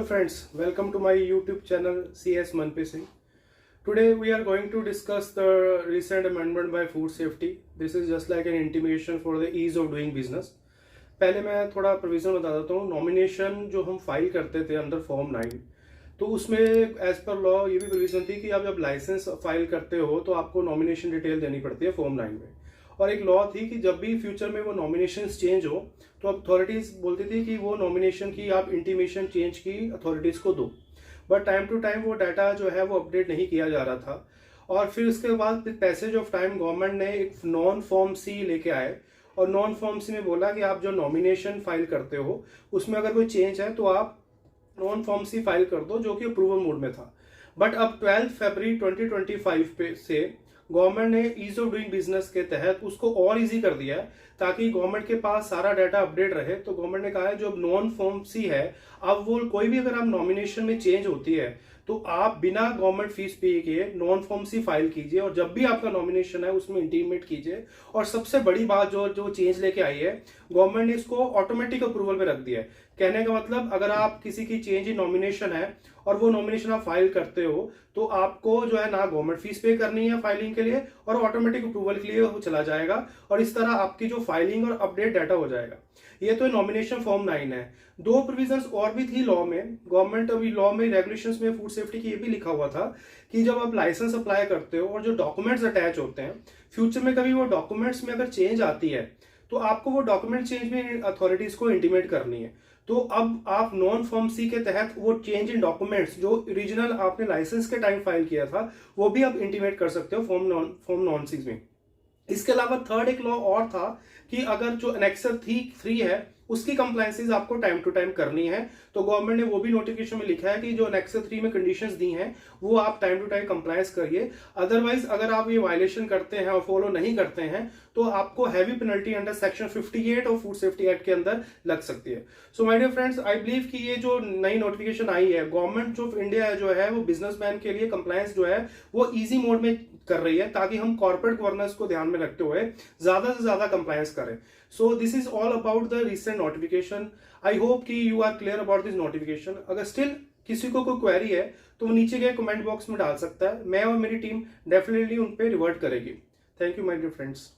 Hello friends, welcome to my YouTube channel CS Manpreet Singh. Today we are going to discuss the recent amendment by Food Safety. This is just like an intimation for the ease of doing business. पहले मैं थोड़ा provision बता देता हूँ. Nomination जो हम file करते थे अंडर फॉर्म 9, तो उसमें एज पर लॉ ये भी प्रोविजन थी कि आप जब लाइसेंस फाइल करते हो तो आपको नॉमिनेशन डिटेल देनी पड़ती है फॉर्म 9 में. और एक लॉ थी कि जब भी फ्यूचर में वो नॉमिनेशन चेंज हो तो अथॉरिटीज बोलती थी कि वो नॉमिनेशन की आप इंटीमेशन चेंज की अथॉरिटीज को दो. बट टाइम टू टाइम वो डाटा जो है वो अपडेट नहीं किया जा रहा था. और फिर उसके बाद पैसेज ऑफ टाइम गवर्नमेंट ने एक नॉन फॉर्म सी लेके आए और नॉन फॉर्म सी में बोला कि आप जो नॉमिनेशन फाइल करते हो उसमें अगर कोई चेंज है तो आप नॉन फॉर्म सी फाइल कर दो, जो कि अप्रूवल मोड में था. बट अब 12 फरवरी 2025 पे से गवर्नमेंट ने ईज ऑफ डूइंग बिजनेस के तहत उसको और इजी कर दिया है ताकि गवर्नमेंट के पास सारा डाटा अपडेट रहे. तो गवर्नमेंट ने कहा है जो नॉन फॉर्म सी है, अब वो कोई भी अगर आप नॉमिनेशन में चेंज होती है तो आप बिना गवर्नमेंट फीस पे किए नॉन फॉर्म सी फाइल कीजिए और जब भी आपका नॉमिनेशन है उसमें इंटीमेट कीजिए. और सबसे बड़ी बात जो चेंज लेके आई है, गवर्नमेंट ने इसको ऑटोमेटिक अप्रूवल में रख दिया है. कहने का मतलब अगर आप किसी की चेंज इन नॉमिनेशन है और वो नॉमिनेशन आप फाइल करते हो तो आपको जो है ना गवर्नमेंट फीस पे करनी है फाइलिंग के लिए और ऑटोमेटिक अप्रूवल के लिए वो चला जाएगा और इस तरह आपकी जो फाइलिंग और अपडेट डाटा हो जाएगा. ये तो नॉमिनेशन फॉर्म 9 है. दो प्रोविजंस और भी थी लॉ में. गवर्नमेंट अभी लॉ में रेगुलेशंस में फूड सेफ्टी की ये भी लिखा हुआ था कि जब आप लाइसेंस अप्लाई करते हो और जो डॉक्यूमेंट्स अटैच होते हैं, फ्यूचर में कभी वो डॉक्यूमेंट्स में अगर चेंज आती है तो आपको वो डॉक्यूमेंट चेंज में अथॉरिटीज को इंटीमेट करनी है. तो अब आप नॉन फॉर्म सी के तहत वो चेंज इन डॉक्यूमेंट्स जो ओरिजिनल आपने लाइसेंस के टाइम फाइल किया था वो भी आप इंटीमेट कर सकते हो फॉर्म नॉन 6 में. इसके अलावा थर्ड एक लॉ और था कि अगर जो एनेक्सर 3 है उसकी कंप्लायंसेस आपको टाइम टू टाइम करनी है. तो गवर्नमेंट ने वो भी नोटिफिकेशन में लिखा है कि जो एनेक्सर 3 में कंडीशंस दी हैं वो आप टाइम टू टाइम कंप्लायंस करिए. अदरवाइज अगर आप ये वायलेशन करते हैं और फॉलो नहीं करते हैं तो आपको heavy penalty under section 58 of food safety act के अंदर लग सकती है. So my dear friends, I believe कि ये जो नई नोटिफिकेशन आई है, गवर्नमेंट ऑफ इंडिया जो है वो बिजनेसमैन के लिए कंप्लायंस जो है वो इजी मोड में कर रही है ताकि हम कॉर्पोरेट गवर्नेंस को ध्यान में रखते हुए ज्यादा से ज्यादा कंप्लायंस करें. So this is all about the recent notification. I hope कि you are clear about this notification. अगर स्टिल किसी को कोई क्वेरी है तो वो नीचे के कमेंट बॉक्स में डाल सकता है. मैं और मेरी टीम डेफिनेटली उन पे रिवर्ट करेगी. Thank you my dear friends.